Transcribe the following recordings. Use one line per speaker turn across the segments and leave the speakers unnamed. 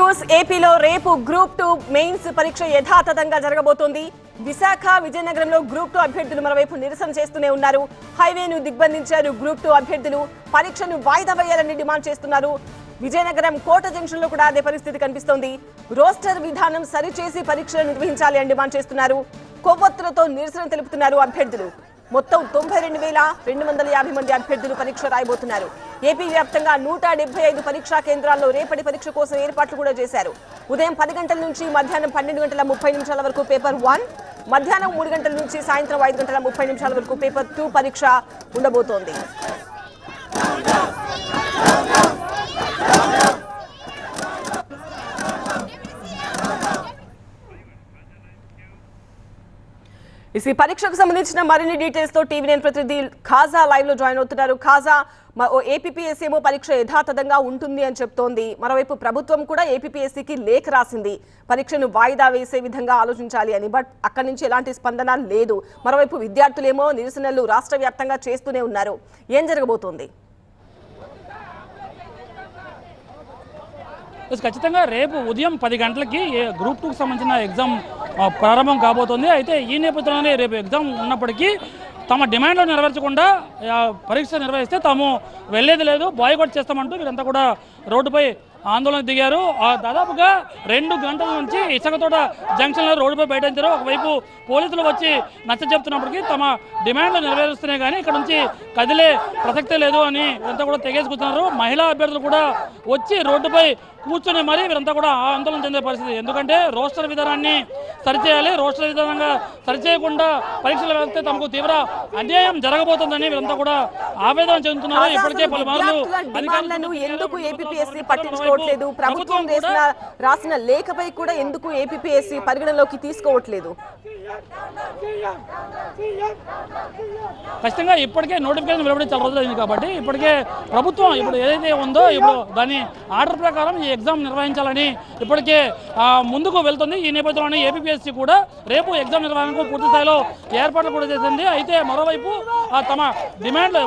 News ఏపీలో రేపు group 2 mains పరీక్ష యథాతథంగా జరగబోతోంది. విశాఖ విజయనగరంలో గ్రూప్ 2 అభ్యర్థులు మరోవైపు నిరసన చేస్తూనే ఉన్నారు. హైవేను దిగ్బంధించారు గ్రూప్ 2 అభ్యర్థులు. పరీక్షను వాయిదా వేయాలని డిమాండ్ చేస్తున్నారు. విజయనగరం కోట జంక్షన్ లో కూడా అదే పరిస్థితి కనిపిస్తోంది. రోస్టర్ విధానం సరిచేసి పరీక్షలు నిర్వహించాలి అని డిమాండ్ చేస్తున్నారు. కొవ్వొత్తులతో నిరసన తెలుపుతున్నారు అభ్యర్థులు. మొత్తం 92,250 మంది అభ్యర్థులు పరీక్ష రాయబోతున్నారు. ఏపీ వ్యాప్తంగా 175 పరీక్షా కేంద్రాల్లో రేపటి పరీక్ష కోసం ఏర్పాట్లు కూడా చేశారు. ఉదయం 10 గంటల నుంచి మధ్యాహ్నం 12:30 వరకు పేపర్ 1, మధ్యాహ్నం 3 గంటల నుంచి సాయంత్రం 5:30 వరకు పేపర్ 2 పరీక్ష ఉండబోతోంది. ఈ పరీక్షకు సంబంధించిన మరిన్ని డీటెయిల్స్ తో టీవీ9 ప్రతినిధి ఖాజా లైవ్ లో జాయిన్ అవుతున్నారు. ఖాజా, ఏపీపీఎస్సీ ఏమో పరీక్ష యథాతథంగా ఉంటుంది అని చెప్తోంది. మరోవైపు ప్రభుత్వం కూడా ఏపీపీఎస్సీకి లేఖ రాసింది పరీక్షను వాయిదా వేసే విధంగా ఆలోచించాలి అని. బట్ అక్కడి నుంచి ఎలాంటి స్పందన లేదు. మరోవైపు విద్యార్థులేమో నిరసనలు రాష్ట్ర వ్యాప్తంగా చేస్తూనే ఉన్నారు. ఏం జరగబోతోంది?
ఖచ్చితంగా రేపు ఉదయం 10 గంటలకి గ్రూప్ 2కి సంబంధించిన ఎగ్జామ్ ప్రారంభం కాబోతోంది. అయితే ఈ నేపథ్యంలోనే రేపు ఎగ్జామ్ ఉన్నప్పటికీ తమ డిమాండ్లు నెరవేర్చకుండా పరీక్ష నిర్వహిస్తే తాము వెళ్లేది లేదు, బాయ్కాట్ చేస్తామంటూ వీరంతా కూడా రోడ్డుపై ఆందోళన దిగారు. దాదాపుగా 2 గంటల నుంచి ఇసుకతోట జంక్షన్లో రోడ్డుపై బయటించారు. ఒకవైపు పోలీసులు వచ్చి నచ్చ చెప్తున్నప్పటికీ తమ డిమాండ్లు నెరవేరుస్తున్నాయి కానీ ఇక్కడ నుంచి కదిలే ప్రసక్తే లేదు అని వీరంతా కూడా తెగేసుకుంటున్నారు. మహిళా అభ్యర్థులు కూడా వచ్చి రోడ్డుపై కూర్చొని మరీ వీరంతా కూడా ఆందోళన చెందే పరిస్థితి. ఎందుకంటే రోస్టర్ విధానాన్ని సరిచేయాలి, రోస్టర్ విధానంగా సరిచేయకుండా పరీక్షలు వెళ్తే తమకు తీవ్ర అన్యాయం జరగబోతుందని వీరంతా కూడా ఆవేదన చెందుతున్నారు. ఇప్పటికే పలుమార్లు
ఎందుకు ఏపీపీఎస్సీ పట్టించుకోవట్లేదు? ప్రభుత్వం రాసిన లేఖపై కూడా ఎందుకు ఏపీపీఎస్సీ పరిగణలోకి తీసుకోవట్లేదు?
ఖచ్చితంగా ఇప్పటికే నోటిఫికేషన్ వెలువడి చాలా రోజులు అయింది కాబట్టి ఇప్పటికే ప్రభుత్వం ఇప్పుడు ఏదైతే ఉందో ఇప్పుడు దాని ఆర్డర్ ప్రకారం ఈ ఎగ్జామ్ నిర్వహించాలని ఇప్పటికే ముందుకు వెళ్తుంది. ఈ నేపథ్యంలోనే ఏపీపీఎస్సీ కూడా రేపు ఎగ్జామ్ నిర్వహణకు పూర్తి స్థాయిలో ఏర్పాట్లు కూడా చేసింది. అయితే మరోవైపు తమ డిమాండ్లు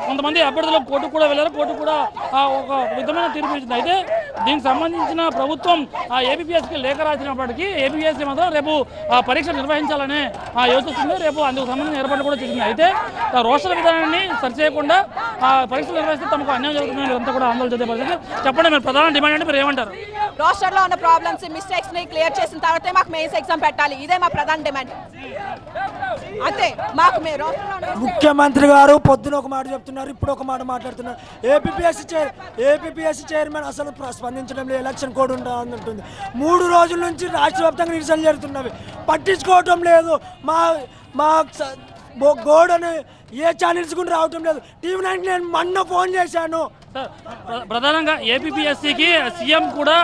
కొంతమంది అభ్యర్థులు కోర్టుకు కూడా వెళ్ళారు. కోర్టు కూడా ఒక విధమైన తీర్పు ఇచ్చింది. అయితే దీనికి సంబంధించిన ప్రభుత్వం ఏపీపీఎస్సీకి లేఖ రాసినప్పటికీ ఏపీపీఎస్సీ మాత్రం రేపు పరీక్ష నిర్వహించాలని యోచిస్తుంది. రేపు అందుకు సంబంధించిన ఏర్పాట్లు కూడా చేసింది. అయితే రోస్టర్ విధానాన్ని సరిచేయకుండా పరీక్షలు నిర్వహిస్తే తమకు అన్యాయం జరుగుతుందని అంతా కూడా ఆందోళన చేసే పరిస్థితి. చెప్పండి, మీరు ప్రధాన డిమాండ్ అంటే మీరు ఏమంటారు?
రోస్టర్ లో ఉన్న ప్రాబ్లమ్స్, మిస్టేక్స్ ని క్లియర్ చేసిన తర్వాతే మాకు మెయిన్స్ ఎగ్జామ్ పెట్టాలి. ఇదే మా ప్రధాన డిమాండ్. అంతే. మాకు
ముఖ్యమంత్రి గారు పొద్దున ఒక మాట చెప్తున్నారు, ఇప్పుడు ఒక మాట మాట్లాడుతున్నారు. ఏపీపీఎస్సీ చైర్మన్ అసలు స్పందించడం లేదు. ఎలక్షన్ కోడ్ ఉంటుంది. 3 రోజుల నుంచి రాష్ట్ర వ్యాప్తంగా నిరసనలు జరుగుతున్నవి, పట్టించుకోవటం లేదు. మా గోడని ఏ ఛానల్స్ కూడా రావటం లేదు. టీవీ9 నేను మొన్న ఫోన్ చేశాను.
ప్రధానంగా ఏపీపీఎస్సీకి సీఎం కూడా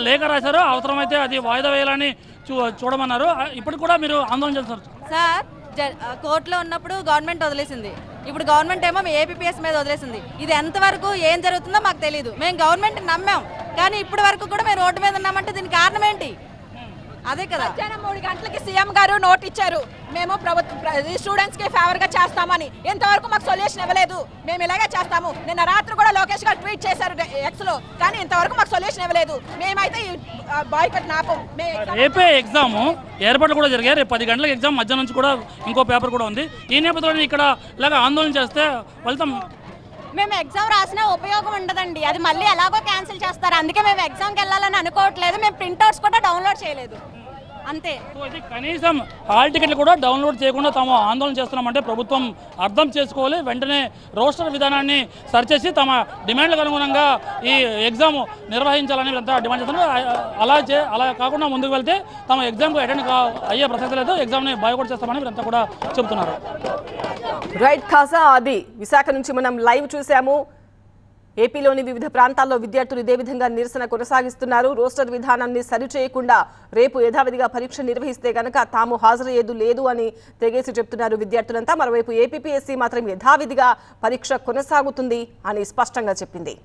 లేఖ రాశారు. అవసరమైతే అది వాయిదా వేయాలని చూడమన్నారు. ఇప్పటికి కూడా మీరు ఆందోళన చేస్తున్నారు
సార్. కోర్టులో ఉన్నప్పుడు గవర్నమెంట్ వదిలేసింది, ఇప్పుడు గవర్నమెంట్ ఏమో ఏపీపీఎస్ మీద వదిలేసింది. ఇది ఎంతవరకు ఏం జరుగుతుందో మాకు తెలియదు. మేము గవర్నమెంట్ నమ్మాం కానీ ఇప్పటి వరకు కూడా మేము రోడ్డు మీద ఉన్నామంటే దీనికి కారణం ఏంటి? అదే కదా.
మధ్యాహ్నం 3 గంటలకి సీఎం గారు నోట్ ఇచ్చారు, మేము స్టూడెంట్స్ కి ఫేవర్ గా చేస్తామని. ఇంతవరకు మాకు సొల్యూషన్ ఇవ్వలేదు. మేము ఇలాగే చేస్తాము. నిన్న రాత్రి కూడా లోకేష్ గారు ట్వీట్ చేశారు ఎక్స్ లో, కానీ ఇంతవరకు మాకు సొల్యూషన్ ఇవ్వలేదు. మేమైతే బాయ్కాట్ నాపం.
ఏపీ ఎగ్జామ్ ఏర్పాట్లు కూడా జరిగాయి. రేపు 10 గంటలకు ఎగ్జామ్, మధ్యాహ్నం నుంచి కూడా ఇంకో పేపర్ కూడా ఉంది. ఈ నేపథ్యంలో ఇక్కడ ఇలాగ ఆందోళన చేస్తే ఫలితం
మేము ఎగ్జామ్ రాసినా ఉపయోగం ఉండదండి. అది మళ్ళీ ఎలాగో క్యాన్సిల్ చేస్తారు. అందుకే మేము ఎగ్జామ్కి వెళ్ళాలని అనుకోవట్లేదు. మేము ప్రింట్అవుట్స్ కూడా డౌన్లోడ్ చేయలేదు. అంతే.
కనీసం హాల్ టికెట్లు కూడా డౌన్లోడ్ చేయకుండా తాము ఆందోళన చేస్తున్నామంటే ప్రభుత్వం అర్థం చేసుకోవాలి. వెంటనే రోస్టర్ విధానాన్ని సరిచేసి తమ డిమాండ్లకు అనుగుణంగా ఈ ఎగ్జామ్ నిర్వహించాలని వీరంతా డిమాండ్ చేస్తున్నారు. అలా కాకుండా ముందుకు వెళ్తే తమ ఎగ్జామ్కు అటెండ్ అయ్యే ప్రసక్తి లేదు, ఎగ్జామ్ని బాయ్కాట్ చేస్తామని వీరంతా కూడా చెబుతున్నారు.
రైట్ ఖాజా, అది విశాఖ నుంచి మనం లైవ్ చూసాము. ఏపీలోని వివిధ ప్రాంతాల్లో విద్యార్థులు ఇదే విధంగా నిరసన కొనసాగిస్తున్నారు. రోస్టర్ విధానాన్ని సరిచేయకుండా రేపు యథావిధిగా పరీక్ష నిర్వహిస్తే గనక తాము హాజరయ్యేది లేదు అని తెగేసి చెప్తున్నారు విద్యార్థులంతా. మరోవైపు ఏపీపీఎస్సీ మాత్రం యథావిధిగా పరీక్ష కొనసాగుతుంది అని స్పష్టంగా చెప్పింది.